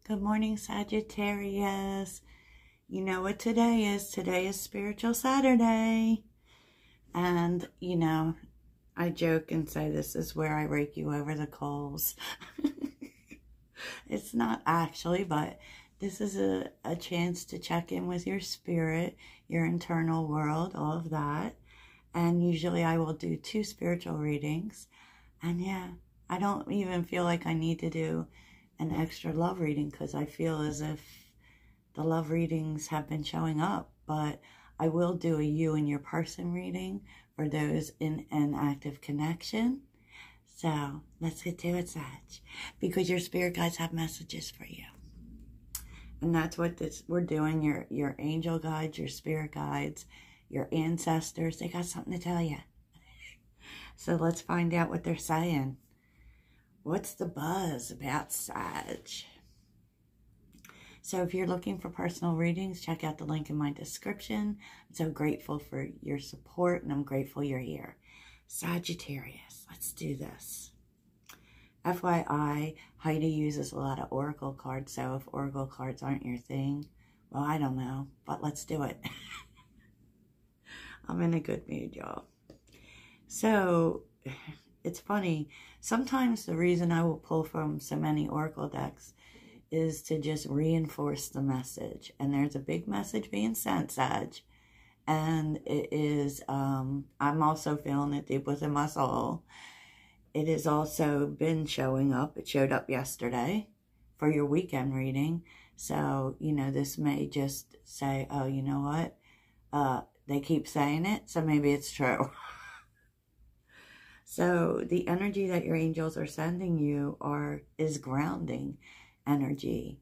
Good morning, Sagittarius. You know what today is? Today is Spiritual Saturday. And, I joke and say this is where I rake you over the coals. It's not actually, but this is a chance to check in with your spirit, your internal world, all of that. And usually I will do 2 spiritual readings. And yeah, I don't even feel like I need to do an extra love reading because I feel as if the love readings have been showing up. But I will do a you and your person reading for those in an active connection. So let's get to it, Sag, because your spirit guides have messages for you. And that's what we're doing. Your angel guides, your spirit guides, your ancestors, they got something to tell you. So let's find out what they're saying. What's the buzz about Sag? So if you're looking for personal readings, check out the link in my description. I'm so grateful for your support, and I'm grateful you're here. Sagittarius, let's do this. FYI, Heidi uses a lot of oracle cards, so if oracle cards aren't your thing, well, I don't know, but let's do it. I'm in a good mood, y'all. So, it's funny. Sometimes the reason I will pull from so many oracle decks is to just reinforce the message. And there's a big message being sent, Sag. And it is, I'm also feeling it deep within my soul. It has also been showing up. It showed up yesterday for your weekend reading. So, this may just say, oh, you know what? They keep saying it, so maybe it's true. So the energy that your angels are sending you is grounding energy.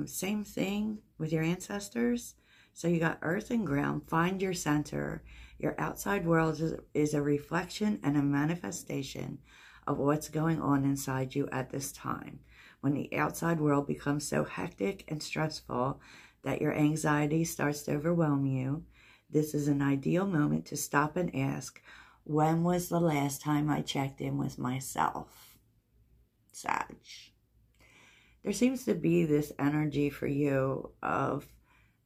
Same thing with your ancestors. So you got earth and ground. Find your center. Your outside world is a reflection and a manifestation of what's going on inside you at this time. When the outside world becomes so hectic and stressful that your anxiety starts to overwhelm you, this is an ideal moment to stop and ask, when was the last time I checked in with myself? Sag. There seems to be this energy for you of,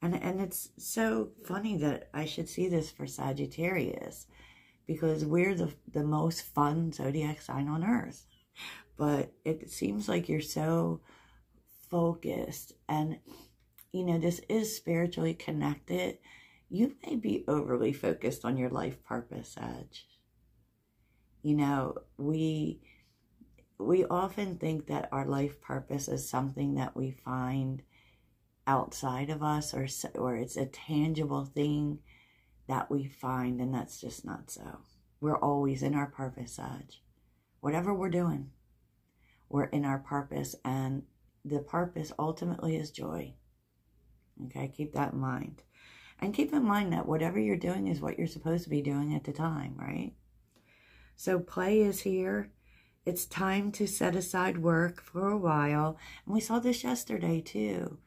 and it's so funny that I should see this for Sagittarius, because we're the most fun zodiac sign on earth. But it seems like you're so focused, and, this is spiritually connected. You may be overly focused on your life purpose, Sag. We often think that our life purpose is something that we find outside of us, or it's a tangible thing that we find, and that's just not so. We're always in our purpose, Sag. Whatever we're doing, we're in our purpose, and the purpose ultimately is joy. Okay, keep that in mind. And keep in mind that whatever you're doing is what you're supposed to be doing at the time, right? So play is here. It's time to set aside work for a while. And we saw this yesterday too.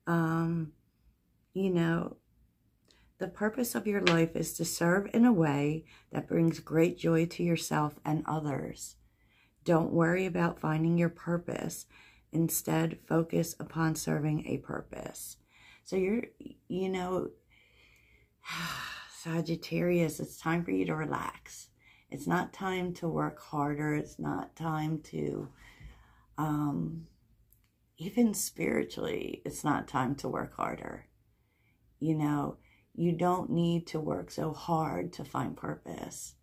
The purpose of your life is to serve in a way that brings great joy to yourself and others. Don't worry about finding your purpose. Instead, focus upon serving a purpose. So Sagittarius, it's time for you to relax. It's not time to work harder. It's not time to, even spiritually, it's not time to work harder. You don't need to work so hard to find purpose.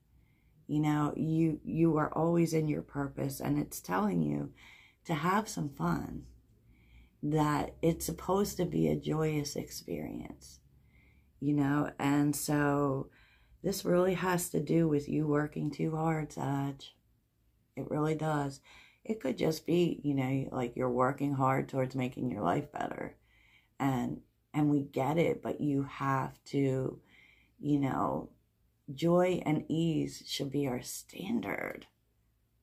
You are always in your purpose, and it's telling you to have some fun, that it's supposed to be a joyous experience. And so this really has to do with you working too hard, Sag. It really does. It could just be, like you're working hard towards making your life better. And we get it, but you have to, joy and ease should be our standard,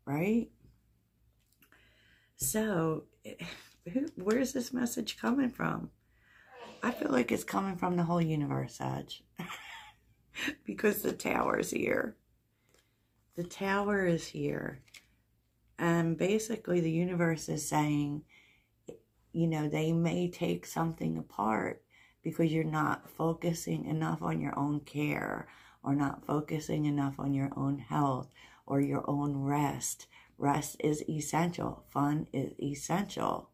right? So, where's this message coming from? I feel like it's coming from the whole universe, Sag. Because the tower is here. The tower is here. And basically the universe is saying, you know, they may take something apart because you're not focusing enough on your own care, or not focusing enough on your own health or your own rest. Rest is essential. Fun is essential.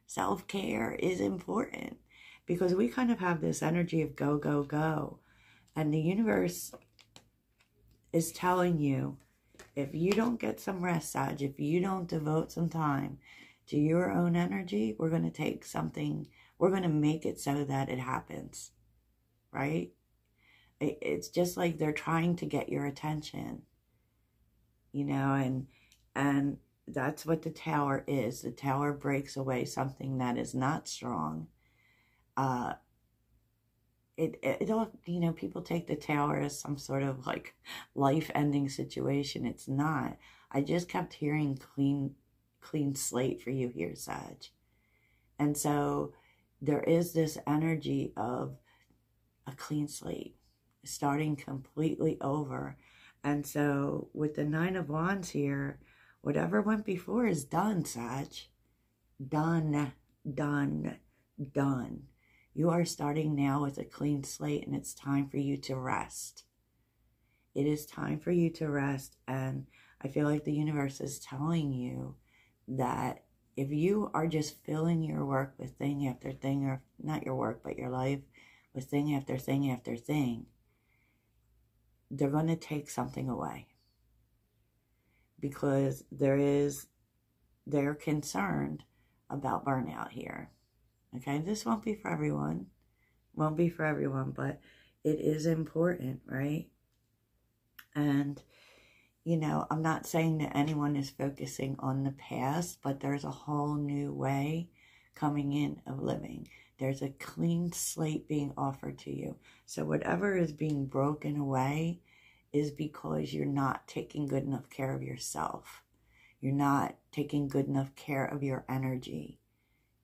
Self-care is important, because we kind of have this energy of go, go, go. And the universe is telling you, if you don't get some rest, Sag, if you don't devote some time to your own energy, we're going to take something, we're going to make it so that it happens, right? It's just like they're trying to get your attention, you know, and that's what the tower is. The tower breaks away something that is not strong. It all, you know, people take the tower as some sort of like life-ending situation. It's not. I just kept hearing clean slate for you here, Sag. And so there is this energy of a clean slate, starting completely over. And so with the Nine of Wands here, whatever went before is done, Sag. Done, done, done. You are starting now with a clean slate, and it's time for you to rest. It is time for you to rest, and I feel like the universe is telling you that if you are just filling your work with thing after thing, or not your work, but your life, with thing after thing after thing, they're going to take something away. Because they're concerned about burnout here. Okay, this won't be for everyone. Won't be for everyone, but it is important, right? And, you know, I'm not saying that anyone is focusing on the past, but there's a whole new way coming in of living. There's a clean slate being offered to you. So whatever is being broken away is because you're not taking good enough care of yourself. You're not taking good enough care of your energy.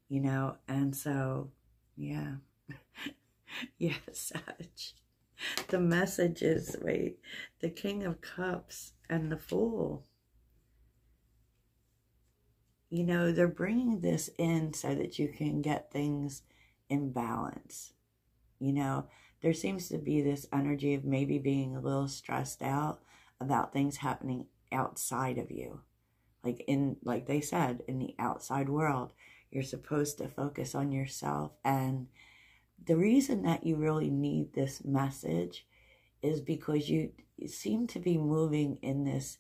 You know, and so, yeah. Yes, Sag. The message is, wait, the King of Cups and the Fool. You know, they're bringing this in so that you can get things in balance. You know, there seems to be this energy of maybe being a little stressed out about things happening outside of you. Like they said, in the outside world. You're supposed to focus on yourself. And the reason that you really need this message is because you seem to be moving in this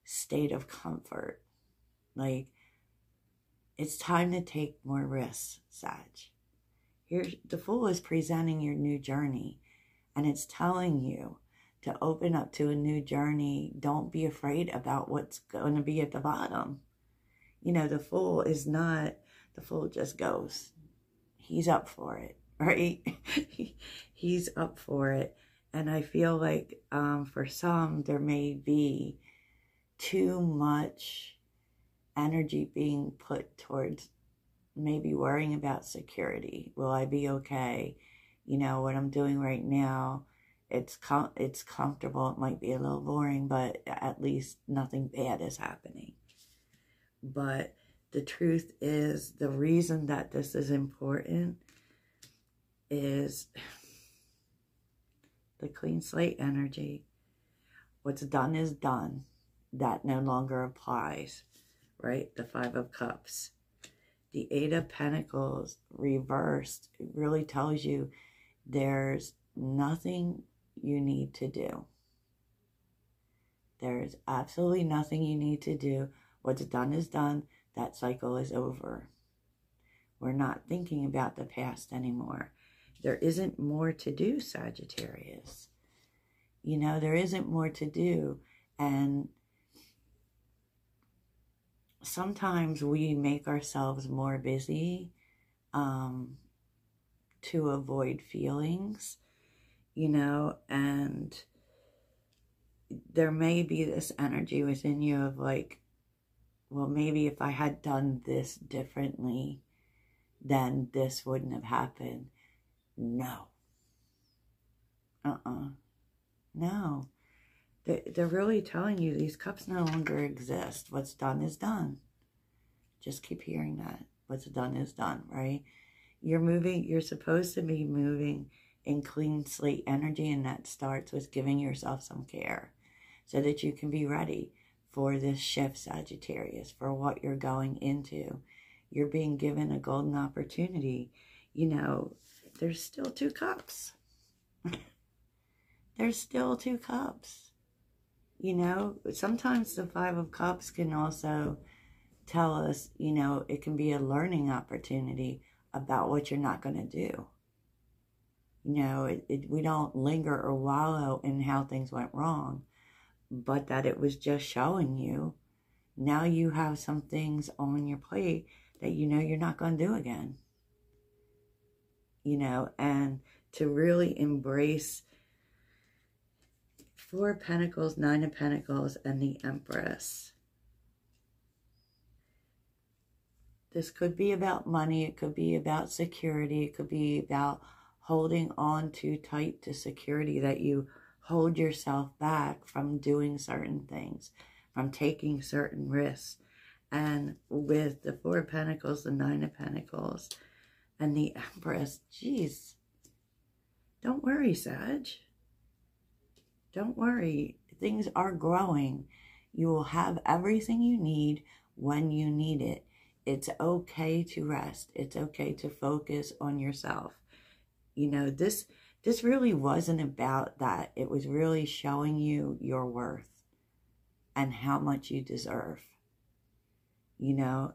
state of comfort. Like, it's time to take more risks, Sag. Here, the Fool is presenting your new journey. And it's telling you to open up to a new journey. Don't be afraid about what's going to be at the bottom. You know, the Fool is not... The Fool just goes. He's up for it, right? He's up for it. And I feel like for some, there may be too much energy being put towards maybe worrying about security. Will I be okay? You know, what I'm doing right now, it's comfortable. It might be a little boring, but at least nothing bad is happening. But the truth is, the reason that this is important is the clean slate energy. What's done is done. That no longer applies, right? The Five of Cups. The Eight of Pentacles reversed. It really tells you there's nothing you need to do. There's absolutely nothing you need to do. What's done is done. That cycle is over. We're not thinking about the past anymore. There isn't more to do, Sagittarius. You know, there isn't more to do. And sometimes we make ourselves more busy to avoid feelings, you know, and there may be this energy within you of like, well, maybe if I had done this differently, then this wouldn't have happened. No. No. They're really telling you these cups no longer exist. What's done is done. Just keep hearing that. what's done is done, right? You're supposed to be moving in clean slate energy, and that starts with giving yourself some care so that you can be ready for this shift, Sagittarius, for what you're going into. You're being given a golden opportunity. You know, there's still 2 cups. There's still 2 cups. You know, sometimes the 5 of Cups can also tell us, you know, it can be a learning opportunity about what you're not going to do. You know, we don't linger or wallow in how things went wrong, but that it was just showing you, now you have some things on your plate that you know you're not going to do again. You know, and to really embrace 4 of Pentacles, 9 of Pentacles, and the Empress. This could be about money. It could be about security. It could be about holding on too tight to security, that you hold yourself back from doing certain things, from taking certain risks. And with the 4 of Pentacles, the 9 of Pentacles, and the Empress, geez, don't worry, Sag. Don't worry. Things are growing. You will have everything you need when you need it. It's okay to rest. It's okay to focus on yourself. You know, this really wasn't about that. It was really showing you your worth and how much you deserve. You know,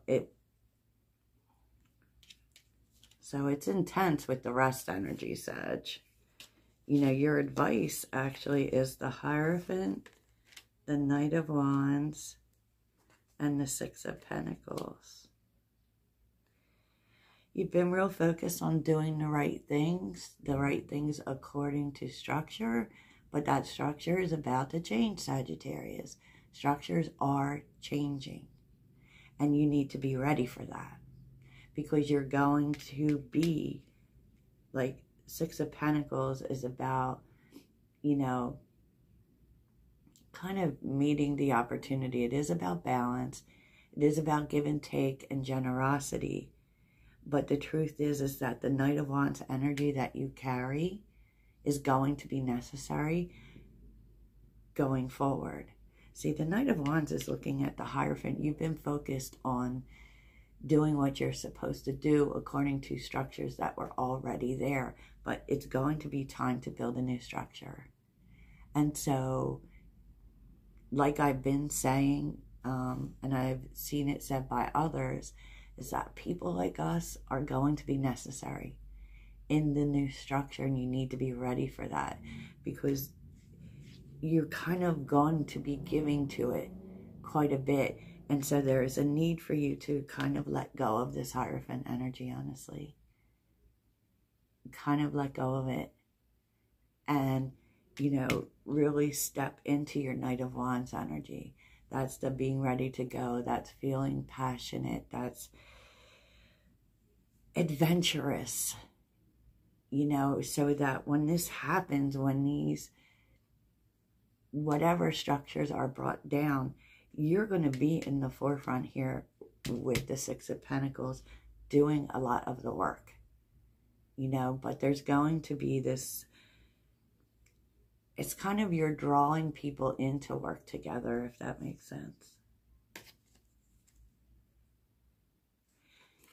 so it's intense with the rest energy, Sag. You know, your advice actually is the Hierophant, the Knight of Wands, and the 6 of Pentacles. You've been real focused on doing the right things according to structure, but that structure is about to change, Sagittarius. Structures are changing, and you need to be ready for that, because you're going to be, like, 6 of Pentacles is about, you know, kind of meeting the opportunity. It is about balance. It is about give and take and generosity. But the truth is that the Knight of Wands energy that you carry is going to be necessary going forward. See, the Knight of Wands is looking at the Hierophant. You've been focused on doing what you're supposed to do according to structures that were already there. But it's going to be time to build a new structure. And so, like I've been saying, and I've seen it said by others, is that people like us are going to be necessary in the new structure, and you need to be ready for that, because you're kind of going to be giving to it quite a bit. And so there is a need for you to kind of let go of this Hierophant energy, honestly. Kind of let go of it. And, you know, really step into your Knight of Wands energy. That's the being ready to go. That's feeling passionate. That's adventurous. You know, so that when this happens, when these whatever structures are brought down, you're going to be in the forefront here with the 6 of Pentacles doing a lot of the work. You know, but there's going to be this, it's kind of you're drawing people into work together, if that makes sense.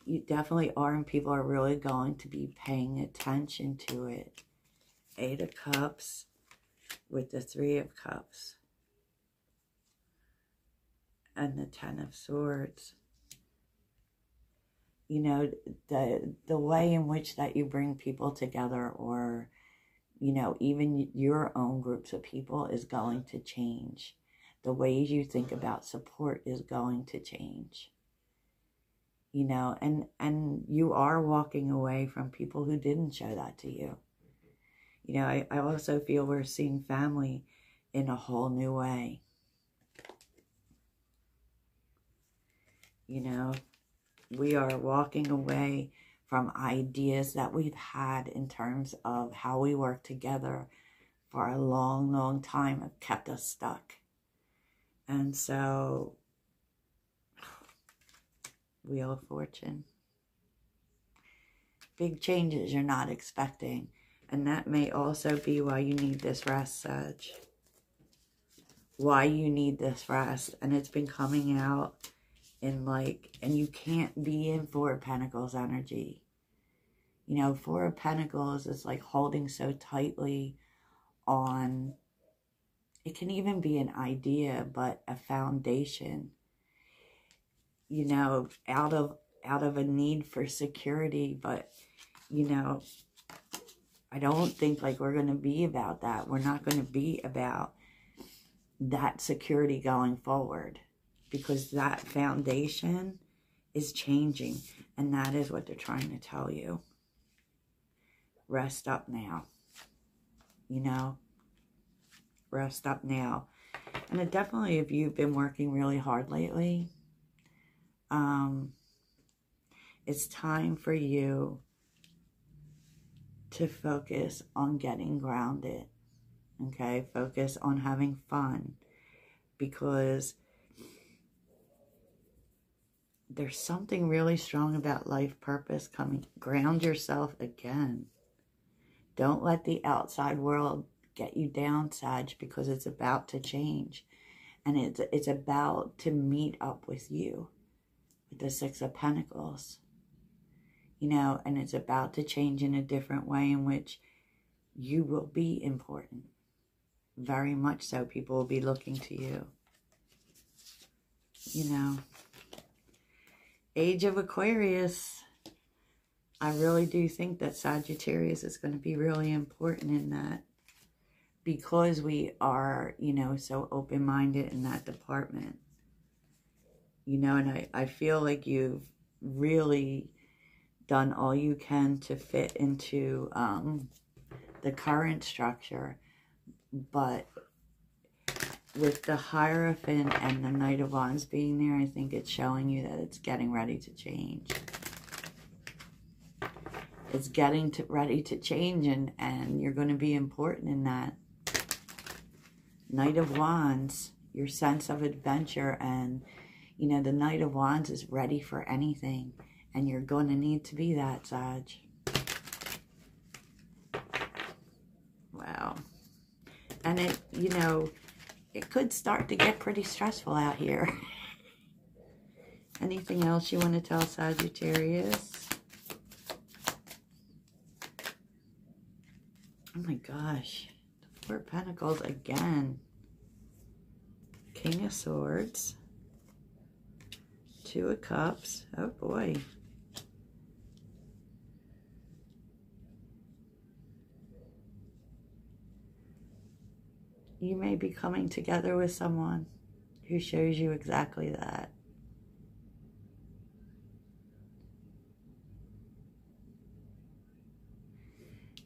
You definitely are, and people are really going to be paying attention to it. 8 of Cups with the 3 of Cups. And the 10 of Swords. You know, the way in which that you bring people together, or, you know, even your own groups of people, is going to change. The ways you think about support is going to change. You know, and you are walking away from people who didn't show that to you. You know, I also feel we're seeing family in a whole new way. You know, we are walking away from ideas that we've had in terms of how we work together for a long, long time have kept us stuck. And so, Wheel of Fortune. big changes you're not expecting. And that may also be why you need this rest, Sag. Why you need this rest. And it's been coming out in like, and you can't be in Four of Pentacles energy. You know, Four of Pentacles is like holding so tightly on, it can even be an idea, but a foundation, you know, out of a need for security. But, you know, I don't think like we're going to be about that. We're not going to be about that security going forward, because that foundation is changing, and that is what they're trying to tell you. Rest up now, you know, rest up now. And it definitely, if you've been working really hard lately, it's time for you to focus on getting grounded, okay? Focus on having fun, because there's something really strong about life purpose coming. Ground yourself again. Don't let the outside world get you down, Sag, because it's about to change. And it's about to meet up with you with the Six of Pentacles. You know, and it's about to change in a different way in which you will be important. Very much so. People will be looking to you. You know. Age of Aquarius. I really do think that Sagittarius is going to be really important in that, because we are, you know, so open-minded in that department. You know, and I feel like you've really done all you can to fit into the current structure. But with the Hierophant and the Knight of Wands being there, I think it's showing you that it's getting ready to change. It's getting ready to change, and you're going to be important in that. Knight of Wands, your sense of adventure, and, you know, the Knight of Wands is ready for anything, and you're going to need to be that, Sag. Wow. And it, you know, it could start to get pretty stressful out here. Anything else you want to tell Sagittarius? Oh my gosh. The Four of Pentacles again. King of Swords. Two of Cups. Oh boy. You may be coming together with someone who shows you exactly that.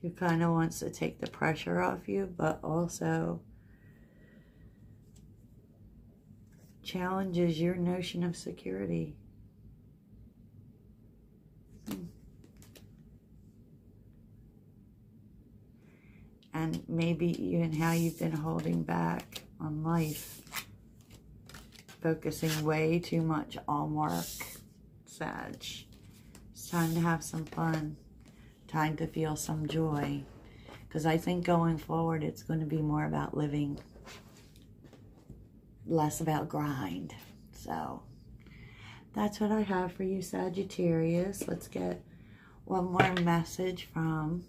Who kind of wants to take the pressure off you, but also challenges your notion of security. And maybe even how you've been holding back on life. Focusing way too much on work, Sag. It's time to have some fun. Time to feel some joy. Because I think going forward, it's going to be more about living. Less about grind. So, that's what I have for you, Sagittarius. Let's get one more message from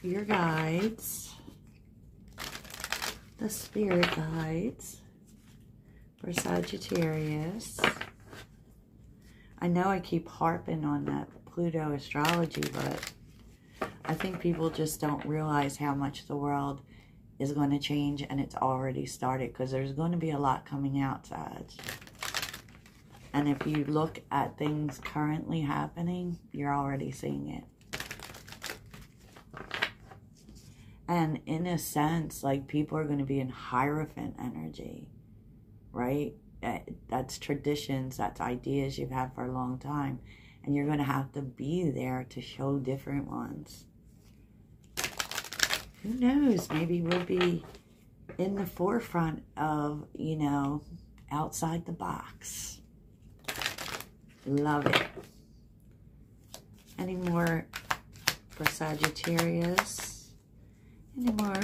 your guides, the spirit guides for Sagittarius. I know I keep harping on that Pluto astrology, but I think people just don't realize how much the world is going to change, and it's already started, because there's going to be a lot coming out, Sag. And if you look at things currently happening, you're already seeing it. And in a sense, like, people are going to be in Hierophant energy, right? That's traditions, that's ideas you've had for a long time. And you're going to have to be there to show different ones. Who knows? Maybe we'll be in the forefront of, you know, outside the box. Love it. Any more for Sagittarius? Any more?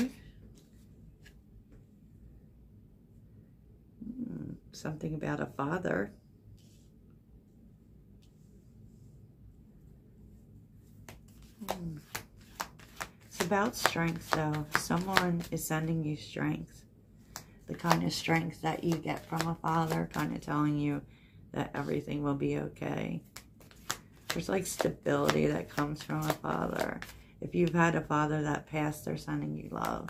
Something about a father. It's about strength, though. Someone is sending you strength. The kind of strength that you get from a father, kind of telling you that everything will be okay. There's like stability that comes from a father. If you've had a father that passed, they're sending you love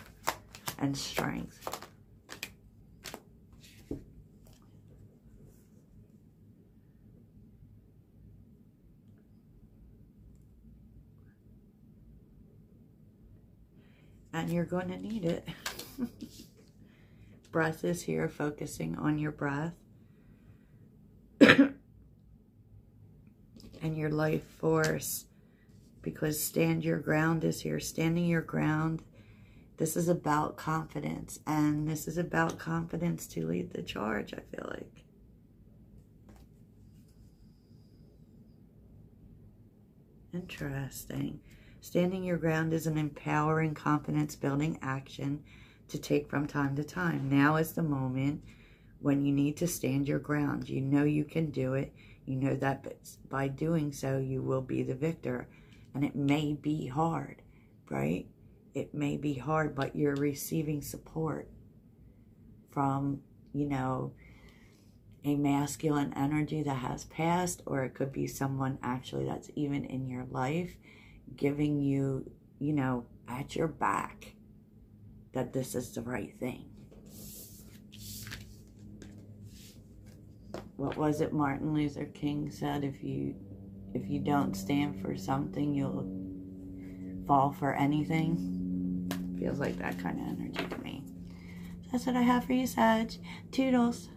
and strength. And you're going to need it. Breath is here, focusing on your breath. And your life force. Because stand your ground is here. Standing your ground. This is about confidence. And this is about confidence to lead the charge, I feel like. Interesting. Standing your ground is an empowering, confidence-building action to take from time to time. Now is the moment when you need to stand your ground. You know you can do it. You know that by doing so, you will be the victor. And it may be hard, right? It may be hard, but you're receiving support from, you know, a masculine energy that has passed, or it could be someone actually that's even in your life giving you, you know, at your back that this is the right thing. What was it Martin Luther King said? If you don't stand for something, you'll fall for anything. Feels like that kind of energy to me. That's what I have for you, Sag. Toodles.